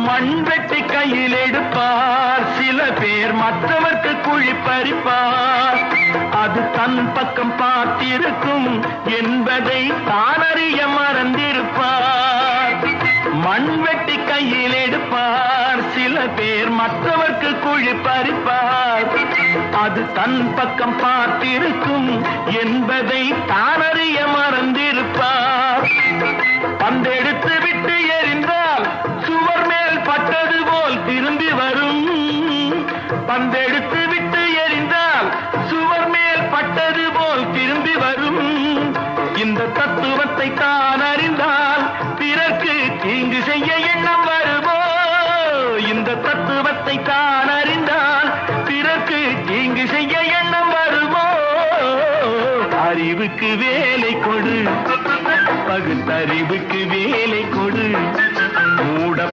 மண்வெட்டி கையில் எடுப்பார், சில பேர் மற்றவர்க்கு குழி பறிப்பார். அது தன் பக்கம் பார்த்திருக்கும் என்பதை தானறிய மறந்திருப்பார். மண்வெட்டி கையில் எடுப்பார், சில பேர் மற்றவர்க்கு குழி பறிப்பார். அது தன் பக்கம் பார்த்திருக்கும் என்பதை தானறிய மறந்திருப்பார். பந்தெடுத்து விட்டு எறிந்தால் சுவர் மேல் பட்டது போல் திரும்பி வரும். பந்தெடுத்து விட்டு எறிந்தால் சுவர் மேல் பட்டது போல் திரும்பி வரும். இந்த தத்துவத்தை தான் அறிந்தால் பிறர்க்கு தீங்கு செய்ய எண்ணம் வருமோ? இந்த தத்துவத்தை தான் அறிந்தால் பிறர்க்கு தீங்கு செய்ய எண்ணம் வருமோ? அறிவுக்கு வேலை கொடு, பகுத்தறிவுக்கு வேலை கொடு. மூட